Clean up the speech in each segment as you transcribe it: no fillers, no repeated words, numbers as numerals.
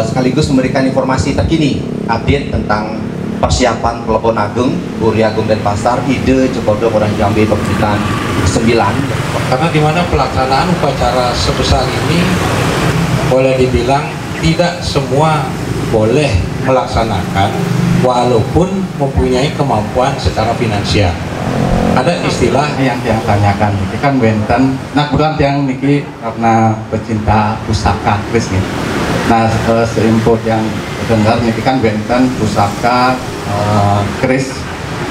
sekaligus memberikan informasi terkini update tentang persiapan Pelopon Agung, Puri Agung Denpasar, Ide Cokodo Muara Jambi Perbukitan 9. Karena di mana pelaksanaan upacara sebesar ini boleh dibilang tidak semua boleh melaksanakan walaupun mempunyai kemampuan secara finansial. Ada istilah yang tanyakan ini kan benten, nah kebetulan yang niki karena pecinta pusaka Kris nih. Nah seinput yang dengar niki kan benten pusaka Kris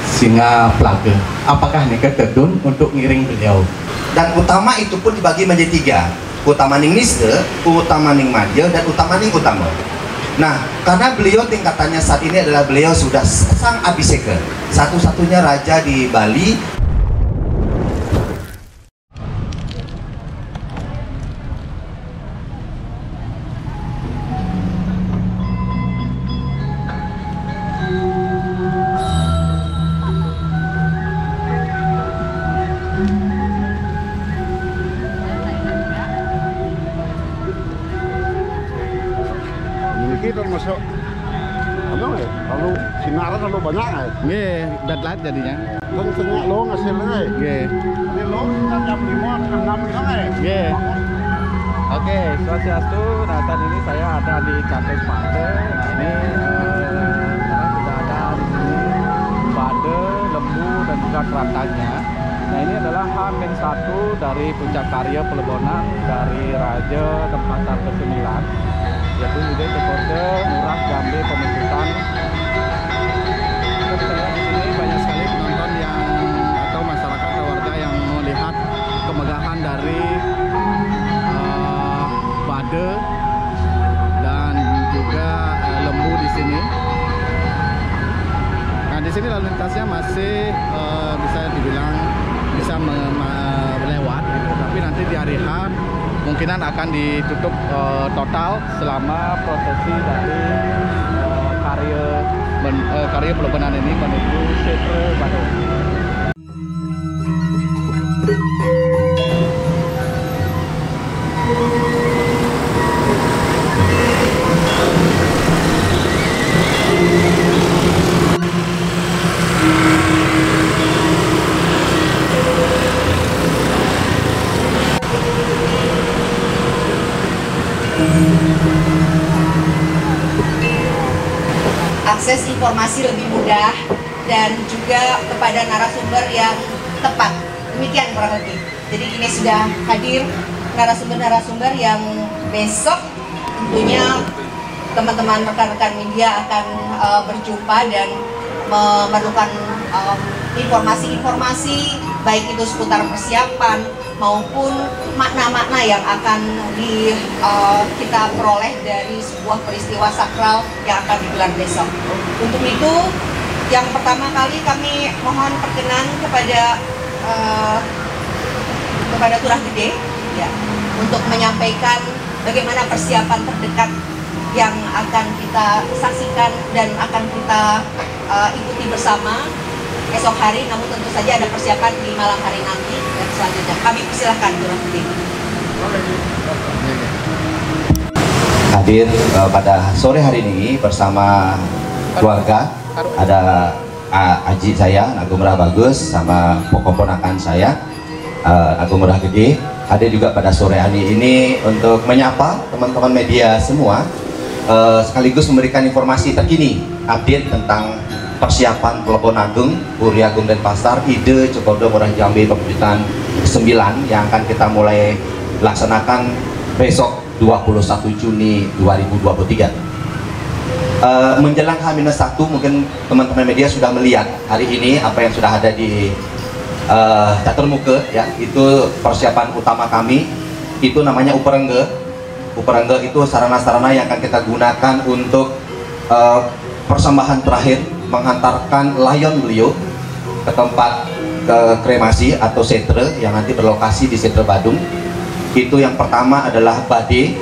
Singa Plage. Apakah niki tedun untuk ngiring beliau? Dan utama itu pun dibagi menjadi 3, utama ning niste, utama ning madya, dan utama ning utama. Nah, karena beliau tingkatannya saat ini adalah beliau sudah sang abhiseka, satu-satunya raja di Bali. Termasuk ano kalau sinaran lo banyak Bad light jadinya. kan senyak lo ngasilnya ini lo jam 5 jam 6 Oke, Swastiastu. Nah saat ini saya ada di Campes Pante. Nah ini sekarang sudah ada di sini Bade, Lembu dan juga keratanya. Nah ini adalah H-1 dari puncak karya Pelebonan dari Raja Denpasar ke-9, yaitu Ide Cokodo Muara Jambi Pembukitan. Kita bisa lihat di sini banyak sekali penonton yang atau masyarakat atau warga yang melihat kemegahan dari Bade dan juga Lembu di sini. Nah di sini lalu lintasnya masih bisa dibilang bisa melewat gitu. Tapi nanti di hari H kemungkinan akan ditutup total selama prosesi dari karya Pelebonan ini menuju Setre Bade. Akses informasi lebih mudah dan juga kepada narasumber yang tepat. Demikian kurang lebih. Jadi ini sudah hadir narasumber-narasumber yang besok tentunya teman-teman rekan-rekan media akan berjumpa dan memerlukan informasi-informasi baik itu seputar persiapan maupun makna-makna yang akan kita peroleh dari sebuah peristiwa sakral yang akan digelar besok. Untuk itu, yang pertama kali kami mohon perkenan kepada Turah Gede ya, untuk menyampaikan bagaimana persiapan terdekat yang akan kita saksikan dan akan kita ikuti bersama esok hari, namun tentu saja ada persiapan di malam hari nanti dan selanjutnya. Kami persilahkan Turah Gede. Hadir pada sore hari ini bersama keluarga, ada Aji saya, Agung Merah Bagus, sama ponakan saya, Agung Merah Gede. Hadir juga pada sore hari ini untuk menyapa teman-teman media semua, sekaligus memberikan informasi terkini update tentang persiapan Pelopon Agung, Puri Agung Denpasar, Ide Cokodo Muara Jambi Perbukitan 9 yang akan kita mulai laksanakan besok 21 Juni 2023. Menjelang H-1 mungkin teman-teman media sudah melihat hari ini apa yang sudah ada di catur muka ya, itu persiapan utama kami, itu namanya Uperengge. Uperengge itu sarana-sarana yang akan kita gunakan untuk persembahan terakhir menghantarkan layon beliau ke tempat kremasi atau setre yang nanti berlokasi di Setre Badung. Itu yang pertama adalah Bade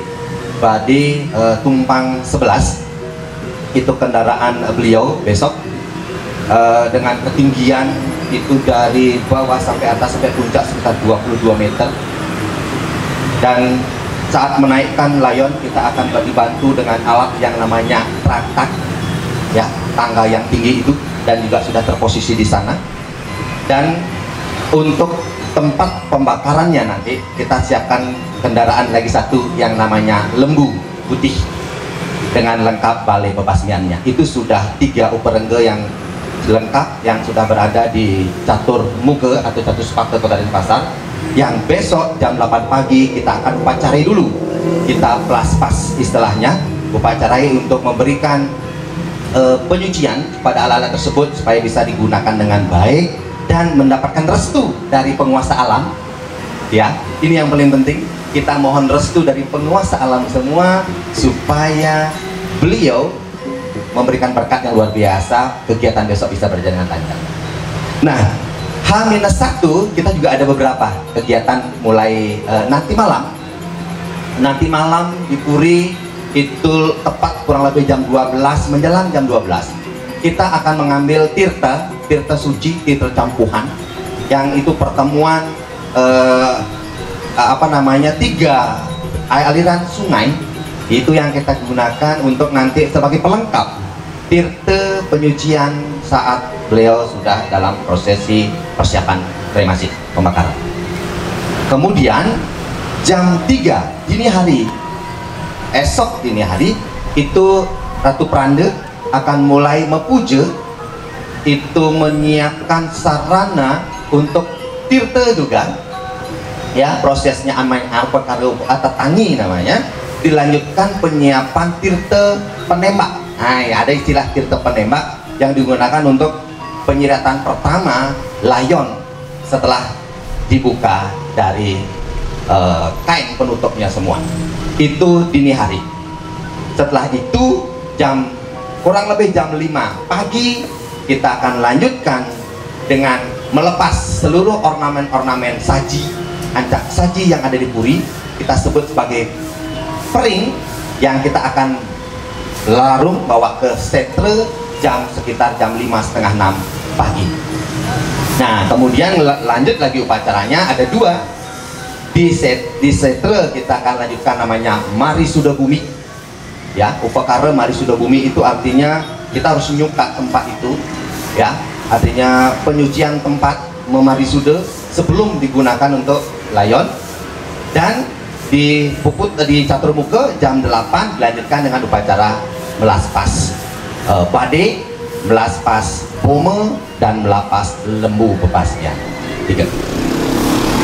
Tumpang 11. Itu kendaraan beliau besok dengan ketinggian itu dari bawah sampai atas sampai puncak sekitar 22 meter. Dan saat menaikkan layon kita akan dibantu dengan alat yang namanya traktak, ya, tangga yang tinggi itu, dan juga sudah terposisi di sana. Dan untuk tempat pembakarannya nanti kita siapkan kendaraan lagi satu yang namanya lembu putih dengan lengkap balai pembasmiannya. Itu sudah 3 uperengge yang lengkap yang sudah berada di Catur Muke atau Catur Sepakte Kota Denpasar, yang besok jam 8 pagi kita akan upacarai dulu. Kita plaspas istilahnya, upacarai untuk memberikan penyucian pada alat-alat tersebut supaya bisa digunakan dengan baik dan mendapatkan restu dari penguasa alam. Ya, ini yang paling penting. Kita mohon restu dari penguasa alam semua supaya beliau memberikan berkat yang luar biasa, kegiatan besok bisa berjalan dengan lancar. Nah, H-1 kita juga ada beberapa kegiatan mulai nanti malam. Nanti malam di Puri itu tepat kurang lebih jam 12 menjelang jam 12. Kita akan mengambil tirta suci, tirta campuhan, yang itu pertemuan 3 aliran sungai itu yang kita gunakan untuk nanti sebagai pelengkap tirta penyucian saat beliau sudah dalam prosesi persiapan kremasi pembakaran. Kemudian jam 3 dini hari, esok dini hari, itu Ratu Pranda akan mulai mepuja, itu menyiapkan sarana untuk tirta juga, ya, prosesnya amai apa karo atatangi namanya, dilanjutkan penyiapan tirta penembak. Nah, ya, ada istilah tirta penembak yang digunakan untuk penyiratan pertama layon setelah dibuka dari kain penutupnya semua. Itu dini hari. Setelah itu kurang lebih jam 5 pagi kita akan lanjutkan dengan melepas seluruh ornamen-ornamen saji, ancak saji yang ada di Puri, kita sebut sebagai pering, yang kita akan larung bawa ke setre sekitar jam 5:30-6 pagi. Nah, kemudian lanjut lagi upacaranya, ada 2 di setre. Kita akan lanjutkan namanya Mari Suda Bumi, ya, upakara Mari Suda Bumi itu artinya kita harus nyuka tempat itu, ya, artinya penyucian tempat memari suda sebelum digunakan untuk layon. Dan di Catur Muke jam 8 dilanjutkan dengan upacara melaspas bade, melaspas pome, dan melapas lembu bebasnya. 3.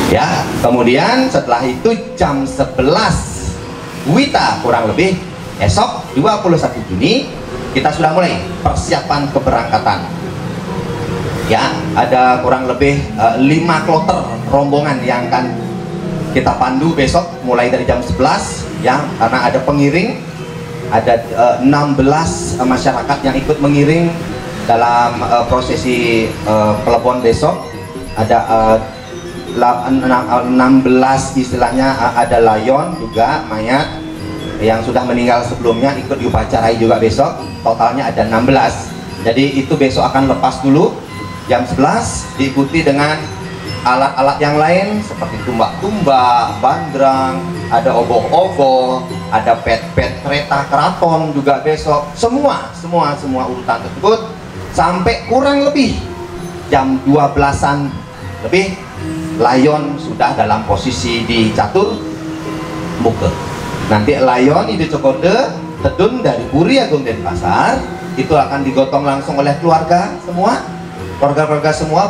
Ya, kemudian setelah itu jam 11 Wita kurang lebih esok 21 Juni kita sudah mulai persiapan keberangkatan. Ya, ada kurang lebih 5 kloter rombongan yang akan kita pandu besok mulai dari jam 11, ya, karena ada pengiring, ada 16 masyarakat yang ikut mengiring dalam prosesi Kelebon besok. Ada 16 istilahnya, ada layon juga mayat yang sudah meninggal sebelumnya ikut diupacarai juga besok. Totalnya ada 16. Jadi itu besok akan lepas dulu jam 11, diikuti dengan alat-alat yang lain seperti tumbak-tumbak, bandrang, ada oboh-oboh, ada pet-pet kereta keraton juga besok. Semua urutan tersebut sampai kurang lebih jam 12-an lebih layon sudah dalam posisi di Catur Muke. Nanti layon di Cokode Tedun dari Puri Agung Denpasar itu akan digotong langsung oleh keluarga semua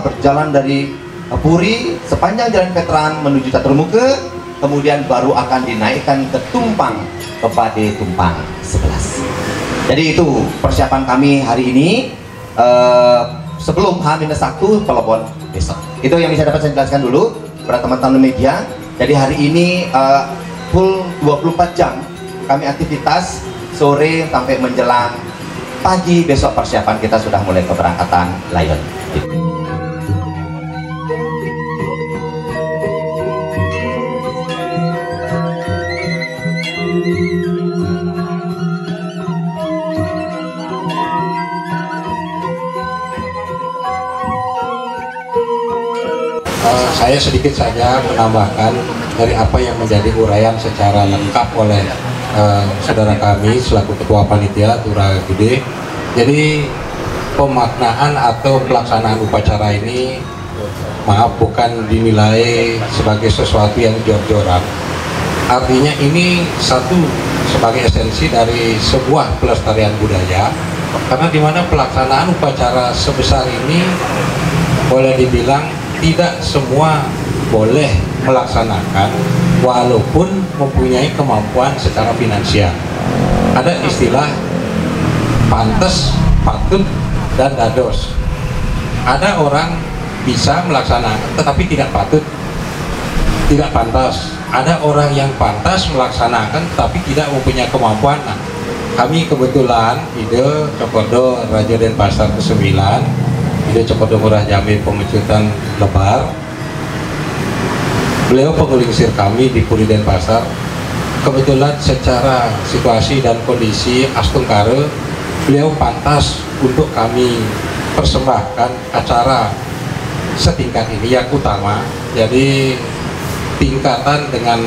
berjalan dari Puri sepanjang jalan veteran menuju Catur Muke, kemudian baru akan dinaikkan ke Tumpang, ke Bade Tumpang 11. Jadi itu persiapan kami hari ini sebelum H-1 Pelebon besok. Itu yang bisa dapat saya jelaskan dulu kepada teman-teman media. Jadi hari ini full 24 jam kami aktivitas, sore sampai menjelang pagi besok persiapan kita sudah mulai keberangkatan layon. Saya sedikit saja menambahkan dari apa yang menjadi uraian secara lengkap oleh saudara kami selaku Ketua Panitia Turah Gede. Jadi pemaknaan atau pelaksanaan upacara ini, maaf, bukan dinilai sebagai sesuatu yang jor-joran. Artinya ini satu sebagai esensi dari sebuah pelestarian budaya, karena dimana pelaksanaan upacara sebesar ini boleh dibilang tidak semua boleh melaksanakan walaupun mempunyai kemampuan secara finansial. Ada istilah pantas, patut, dan dados. Ada orang bisa melaksanakan tetapi tidak patut, tidak pantas. Ada orang yang pantas melaksanakan tapi tidak mempunyai kemampuan. Nah, kami kebetulan Ide Cokodo Raja Denpasar ke-9, Ide Cokodo Murah Jambi Pemecutan Lebar, beliau pengulingsir kami di Puri Denpasar. Kebetulan secara situasi dan kondisi Astungkare, beliau pantas untuk kami persembahkan acara setingkat ini yang utama. Jadi tingkatan dengan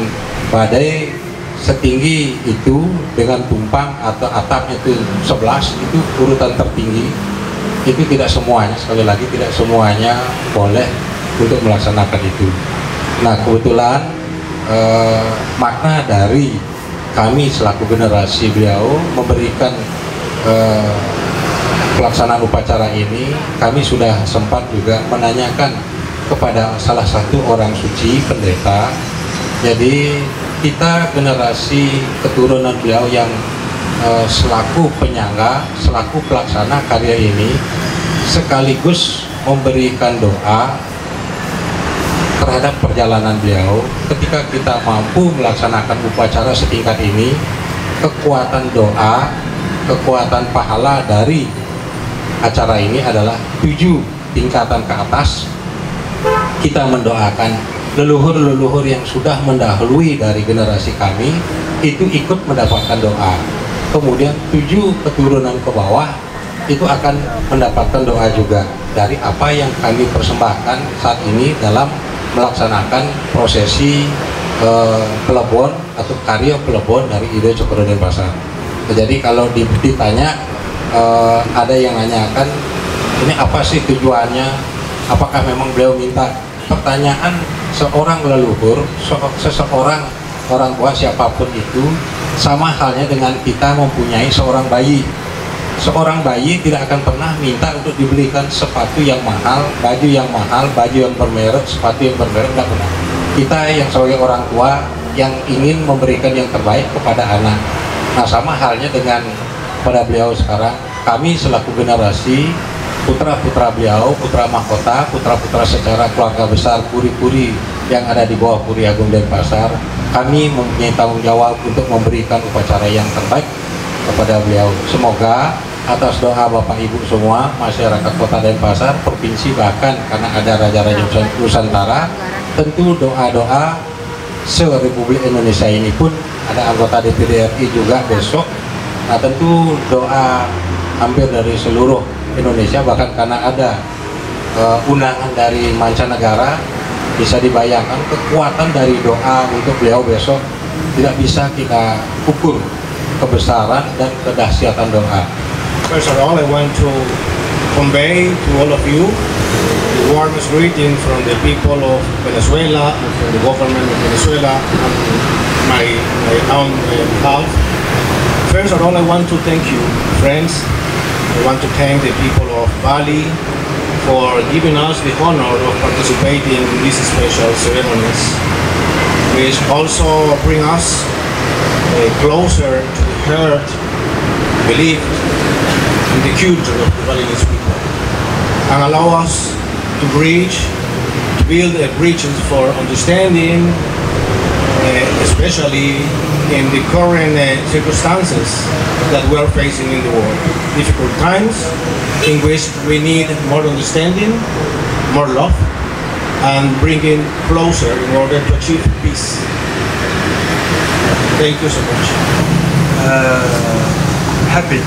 badai setinggi itu dengan tumpang atau atapnya itu 11, itu urutan tertinggi. Itu tidak semuanya, sekali lagi tidak semuanya boleh untuk melaksanakan itu. Nah, kebetulan makna dari kami selaku generasi beliau memberikan pelaksanaan upacara ini, kami sudah sempat juga menanyakan kepada salah satu orang suci, pendeta. Jadi kita generasi keturunan beliau yang selaku penyangga, selaku pelaksana karya ini, sekaligus memberikan doa terhadap perjalanan beliau. Ketika kita mampu melaksanakan upacara setingkat ini, kekuatan doa, kekuatan pahala dari acara ini adalah 7 tingkatan ke atas. Kita mendoakan leluhur-leluhur yang sudah mendahului dari generasi kami itu ikut mendapatkan doa. Kemudian 7 keturunan ke bawah itu akan mendapatkan doa juga dari apa yang kami persembahkan saat ini dalam melaksanakan prosesi pelebon atau karya pelebon dari Ide Cokodo Denpasar. Jadi kalau ditanya, ada yang nanyakan ini apa sih tujuannya, apakah memang beliau minta? Pertanyaan seorang leluhur, seseorang orang tua siapapun itu, sama halnya dengan kita mempunyai seorang bayi. Seorang bayi tidak akan pernah minta untuk dibelikan sepatu yang mahal, baju yang mahal, baju yang bermerek, sepatu yang bermerek, tidak pernah. Kita yang sebagai orang tua yang ingin memberikan yang terbaik kepada anak. Nah, sama halnya dengan pada beliau sekarang, kami selaku generasi putra-putra beliau, putra mahkota, putra-putra secara keluarga besar Puri-Puri yang ada di bawah Puri Agung Denpasar, kami mempunyai tanggung jawab untuk memberikan upacara yang terbaik kepada beliau. Semoga atas doa Bapak Ibu semua, masyarakat Kota Denpasar, provinsi, bahkan karena ada Raja-Raja Nusantara, tentu doa-doa se-Republik Indonesia ini pun ada anggota DPD RI juga besok. Nah, tentu doa hampir dari seluruh Indonesia, bahkan karena ada undangan dari mancanegara, bisa dibayangkan kekuatan dari doa untuk beliau besok tidak bisa kita ukur kebesaran dan kedahsyatan doa. First of all, I want to convey to all of you the warmest greeting from the people of Venezuela and from the government of Venezuela and my own behalf. First of all, I want to thank you, friends. I want to thank the people of Bali for giving us the honor of participating in these special ceremonies, which also bring us closer to the heart, belief, and the culture of the Balinese people, and allow us to build bridges for understanding, especially in the current circumstances that we are facing in the world. Difficult times in which we need more understanding, more love, and bringing closer in order to achieve peace. Thank you so much. Happy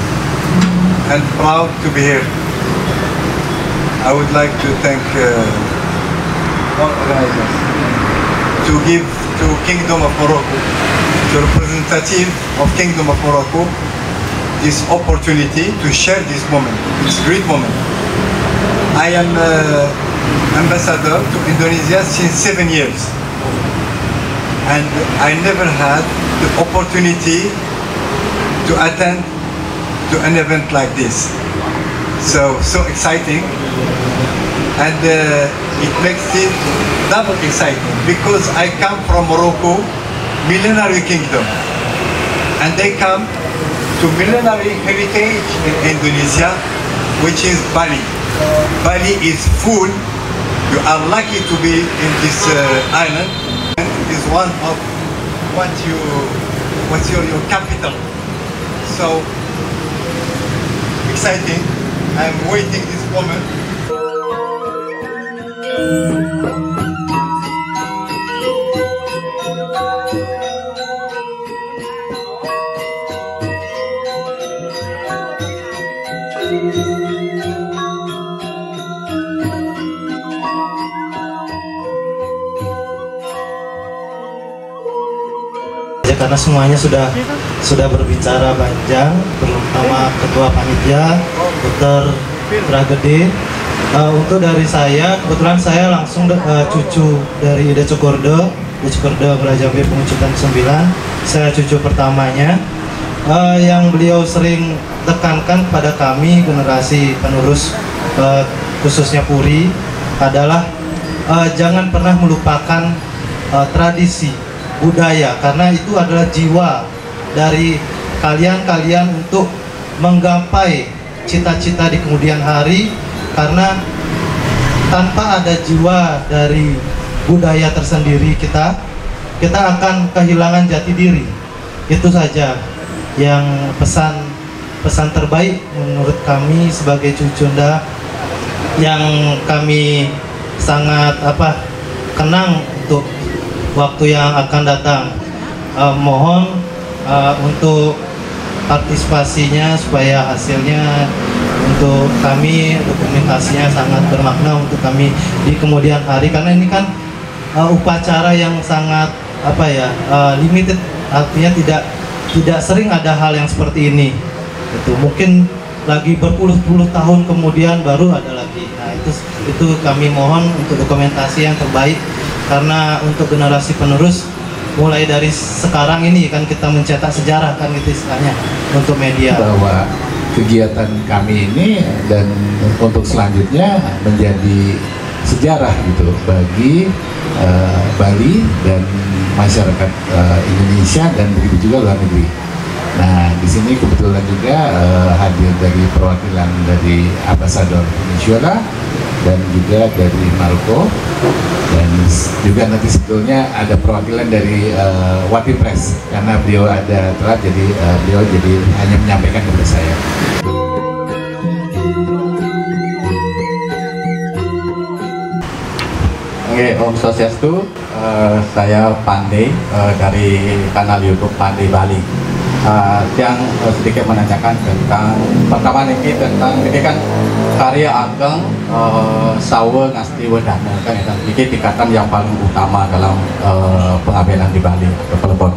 and proud to be here. I would like to thank all organizers to give to Kingdom of Morocco, to representative of Kingdom of Morocco, this opportunity to share this moment, this great moment. I am ambassador to Indonesia since 7 years, and I never had the opportunity to attend to an event like this. So exciting, and it makes it double exciting because I come from Morocco, millenary kingdom, and they come to millenary heritage in Indonesia, which is Bali. Bali is full. You are lucky to be in this island. It is one of your capital. So exciting. I'm waiting this moment. Karena semuanya sudah berbicara panjang, terutama ketua panitia Dr. Tragedi. Untuk dari saya, kebetulan saya langsung cucu dari Ida Cokordo Brajamulia Pengucutan 9. Saya cucu pertamanya. Yang beliau sering tekankan pada kami generasi penerus, khususnya Puri, adalah jangan pernah melupakan tradisi budaya, karena itu adalah jiwa dari kalian untuk menggapai cita-cita di kemudian hari. Karena tanpa ada jiwa dari budaya tersendiri kita akan kehilangan jati diri. Itu saja yang pesan terbaik menurut kami sebagai cucunda, yang kami sangat kenang untuk waktu yang akan datang. Mohon untuk partisipasinya supaya hasilnya untuk kami, dokumentasinya sangat bermakna untuk kami di kemudian hari, karena ini kan upacara yang sangat limited, artinya tidak sering ada hal yang seperti ini. Itu mungkin lagi berpuluh-puluh tahun kemudian baru ada lagi. Nah, itu kami mohon untuk dokumentasi yang terbaik, karena untuk generasi penerus mulai dari sekarang ini kan kita mencetak sejarah kan gitu istilahnya untuk media. Bahwa kegiatan kami ini dan untuk selanjutnya menjadi sejarah gitu bagi Bali dan masyarakat Indonesia dan begitu juga luar negeri. Nah, di sini kebetulan juga hadir dari perwakilan dari Ambasador Venezuela dan juga dari Maroko, dan juga nanti sebetulnya ada perwakilan dari Wati Press, karena beliau ada telat, jadi beliau hanya menyampaikan kepada saya. Oke, Om Swastiastu, saya Pandey dari kanal YouTube Pandey Bali. Yang sedikit menanyakan tentang pertama ini kan karya ageng Sawa Ngasti Wedana kan ya, ini tingkatan yang paling utama dalam pengabelan di Bali atau Pelebon.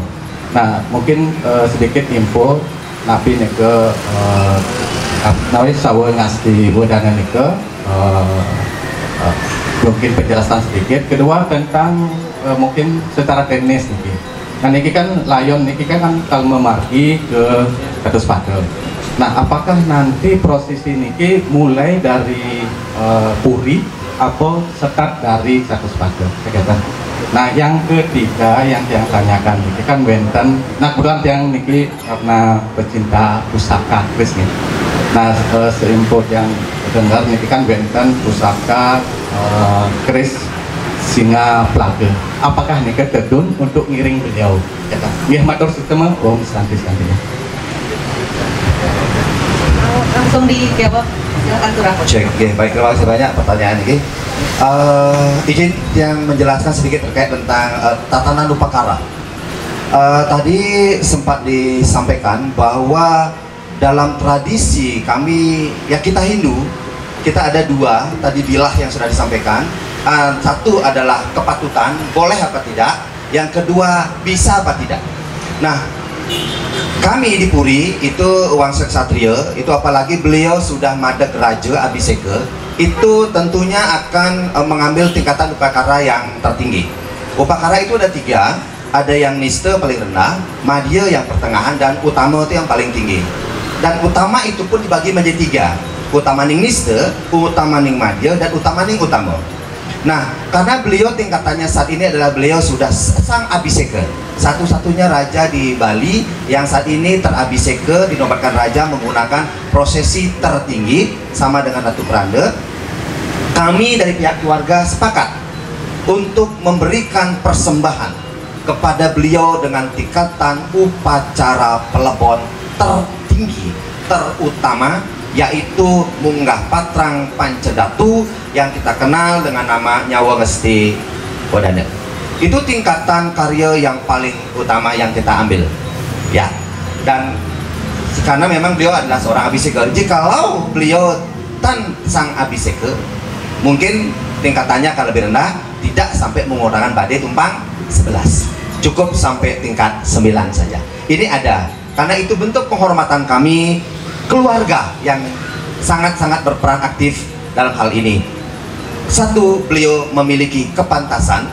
Nah, mungkin sedikit info Nabi nike namanya Sawa Ngasti Wedana nike mungkin penjelasan sedikit. Kedua tentang mungkin secara teknis nih. Nah, ini kan layon, ini kan kalau memargi ke Katus Pate. Nah, apakah nanti proses ini mulai dari Puri atau start dari Katus Pate? Nah, yang ketiga yang tanyakan ini kan Wenten. Nah, kebetulan yang niki karena pecinta pusaka Kris nih. Nah, seinfo yang dengar niki kan Wenten pusaka Kris Singa Plage. Apakah ini ketedun untuk ngiring beliau? Ya, matur sistem Om santai-santai. Langsung dijawab, silakan Turah. Cek, baik, terima kasih banyak pertanyaan ini. Izin yang menjelaskan sedikit terkait tentang tatanan upakara. Tadi sempat disampaikan bahwa dalam tradisi kami, ya kita Hindu, kita ada dua tadi bilah yang sudah disampaikan. Satu adalah kepatutan, boleh apa tidak. yang kedua bisa apa tidak. Nah, kami di Puri itu Wangsa Ksatria itu, apalagi beliau sudah madeg raja Abhiseka, itu tentunya akan mengambil tingkatan upacara yang tertinggi. Upacara itu ada 3, ada yang nista paling rendah, madya yang pertengahan, dan utama itu yang paling tinggi. Dan utama itu pun dibagi menjadi 3, utamaning nista, utamaning madya, dan utamaning utama. Nah, karena beliau tingkatannya saat ini adalah beliau sudah sang Abhiseka, satu-satunya raja di Bali yang saat ini terabhiseka, dinobatkan raja menggunakan prosesi tertinggi sama dengan Ratu Pranda. Kami dari pihak keluarga sepakat untuk memberikan persembahan kepada beliau dengan tingkatan upacara pelebon tertinggi, terutama, yaitu Munggah Patrang Pancadatu yang kita kenal dengan nama Nyawa Ngesti Wadana. Itu tingkatan karya yang paling utama yang kita ambil, ya. Dan karena memang beliau adalah seorang Abhiseka, jikalau beliau tan sang Abhiseka, mungkin tingkatannya akan lebih rendah, tidak sampai menggunakan badai tumpang 11, cukup sampai tingkat 9 saja. Ini ada, karena itu bentuk penghormatan kami keluarga yang sangat-sangat berperan aktif dalam hal ini. Satu, beliau memiliki kepantasan.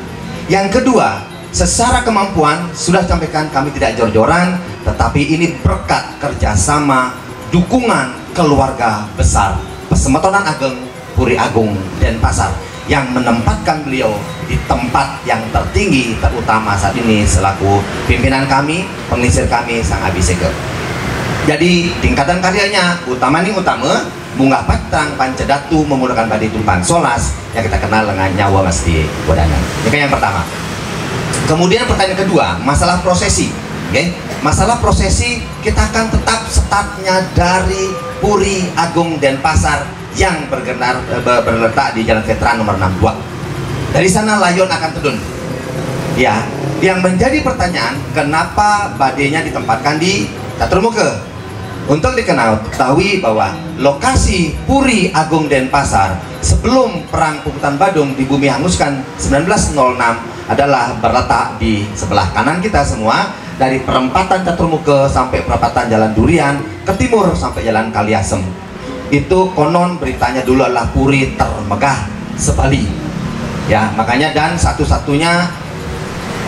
Yang kedua, secara kemampuan sudah sampaikan kami tidak jor-joran, tetapi ini berkat kerjasama, dukungan keluarga besar Pasemetonan Ageng Puri Agung Denpasar yang menempatkan beliau di tempat yang tertinggi, terutama saat ini selaku pimpinan kami, pengisir kami, sang Abhiseka. Jadi tingkatan karyanya utama nih utama Munggah Patrang Pancadatu menggunakan badai tumpang solas yang kita kenal dengan Nyawa Ngesti Wadana. Ini kan yang pertama. Kemudian pertanyaan kedua, masalah prosesi. Masalah prosesi kita akan tetap startnya dari Puri Agung Denpasar yang berletak di Jalan Veteran nomor 62. Dari sana layon akan turun. Ya, yang menjadi pertanyaan, kenapa badainya ditempatkan di Caturmuka? Untuk diketahui bahwa lokasi Puri Agung Denpasar sebelum Perang Puputan Badung di Bumi Hanguskan 1906 adalah berletak di sebelah kanan kita semua, dari perempatan Caturmuka sampai perempatan Jalan Durian, ke timur sampai Jalan Kaliasem. Itu konon beritanya dulu adalah Puri termegah se-Bali. Ya, makanya dan satu-satunya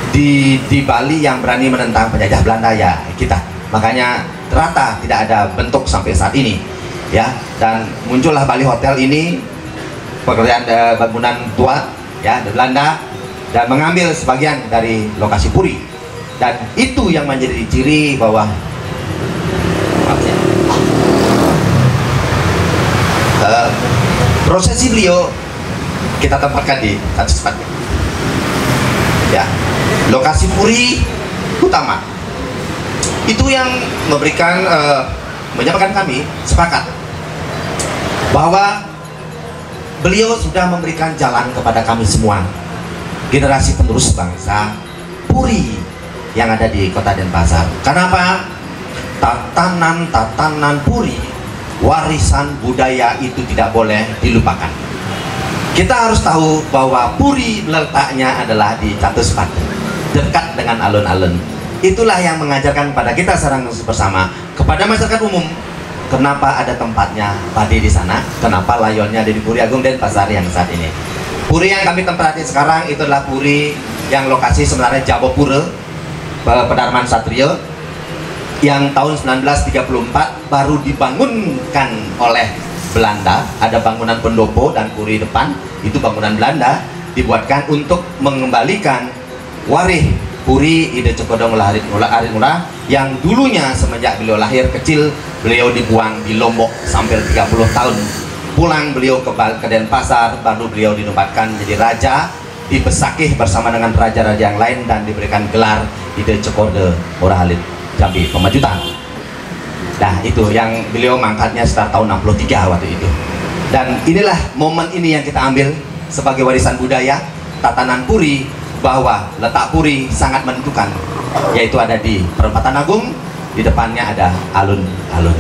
di Bali yang berani menentang penjajah Belanda ya kita. Makanya rata tidak ada bentuk sampai saat ini, ya. Dan muncullah Bali Hotel ini, pekerjaan bangunan tua ya dari Belanda, dan mengambil sebagian dari lokasi Puri, dan itu yang menjadi ciri bahwa prosesi beliau kita tempatkan di satu tempat, ya. Lokasi Puri utama itu yang memberikan menyebabkan kami sepakat bahwa beliau sudah memberikan jalan kepada kami semua, generasi penerus bangsa Puri yang ada di kota Denpasar. Kenapa? Tatanan Puri, warisan budaya itu tidak boleh dilupakan. Kita harus tahu bahwa Puri letaknya adalah di Catuspat, dekat dengan alun-alun. Itulah yang mengajarkan pada kita secara bersama, kepada masyarakat umum, kenapa ada tempatnya badai di sana, kenapa layonnya ada di Puri Agung Denpasar yang saat ini. Puri yang kami tempati sekarang itu adalah Puri yang lokasi sebenarnya Jabopura, Pedarman Satrio, yang tahun 1934 baru dibangunkan oleh Belanda. Ada bangunan pendopo dan Puri depan, itu bangunan Belanda, dibuatkan untuk mengembalikan warih Puri Ide Cokodong Arit Ngurah yang dulunya semenjak beliau lahir kecil beliau dibuang di Lombok sampai 30 tahun. Pulang beliau ke Denpasar, baru beliau dinobatkan menjadi raja di Besakih bersama dengan raja-raja yang lain dan diberikan gelar Ide Cokodong Arit Jambi Pemajutan. Nah, itu yang beliau mangkatnya sekitar tahun 63 waktu itu. Dan inilah momen ini yang kita ambil sebagai warisan budaya tatanan Puri, bahwa letak Puri sangat menentukan, yaitu ada di perempatan Agung, di depannya ada alun-alun,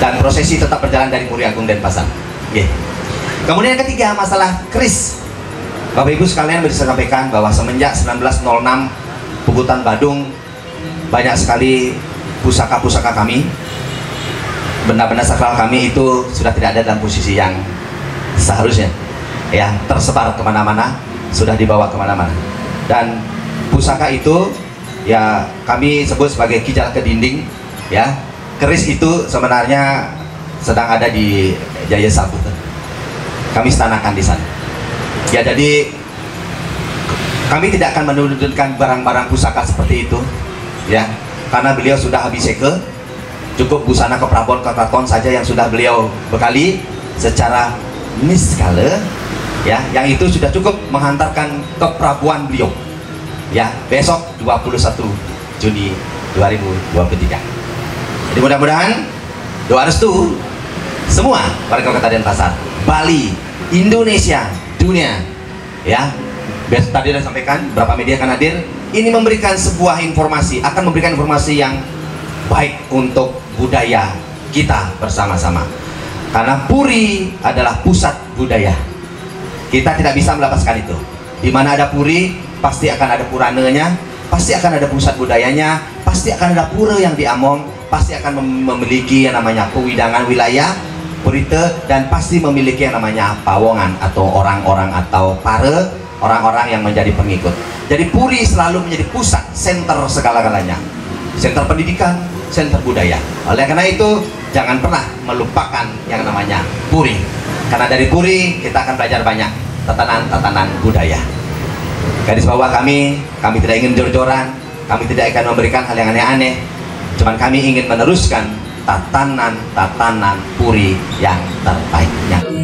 dan prosesi tetap berjalan dari Puri Agung Denpasar. Kemudian yang ketiga, masalah keris. Bapak Ibu sekalian bisa saya sampaikan bahwa semenjak 1906 Puputan Badung, banyak sekali pusaka-pusaka kami, benda-benda sakral kami itu sudah tidak ada dalam posisi yang seharusnya, ya, tersebar kemana-mana, sudah dibawa kemana-mana. Dan pusaka itu ya kami sebut sebagai kijal ke dinding, ya. Keris itu sebenarnya sedang ada di Jaya Sabut, kami stanakan di sana. Ya, jadi kami tidak akan menurunkan barang-barang pusaka seperti itu, ya, karena beliau sudah habis seke, cukup busana keprabon keraton saja yang sudah beliau bekali secara niskala, ya, yang itu sudah cukup menghantarkan keprabuan beliau, ya, besok 21 Juni 2023. Jadi mudah-mudahan doa restu semua warga Kota Denpasar, Bali, Indonesia, dunia, ya. Besok tadi sudah sampaikan berapa media akan hadir. Ini memberikan sebuah informasi, akan memberikan informasi yang baik untuk budaya kita bersama-sama. Karena Puri adalah pusat budaya. Kita tidak bisa melepaskan itu. Di mana ada Puri, pasti akan ada purananya, pasti akan ada pusat budayanya, pasti akan ada pura yang diamong, pasti akan memiliki yang namanya pewidangan wilayah, purite, dan pasti memiliki yang namanya pawongan atau orang-orang atau para orang-orang yang menjadi pengikut. Jadi Puri selalu menjadi pusat, center segala-galanya, center pendidikan, center budaya. Oleh karena itu jangan pernah melupakan yang namanya Puri, karena dari Puri kita akan belajar banyak tatanan-tatanan budaya. Garis bawah kami tidak ingin jor-joran, kami tidak akan memberikan hal yang aneh-aneh, cuman kami ingin meneruskan tatanan-tatanan Puri yang terbaiknya.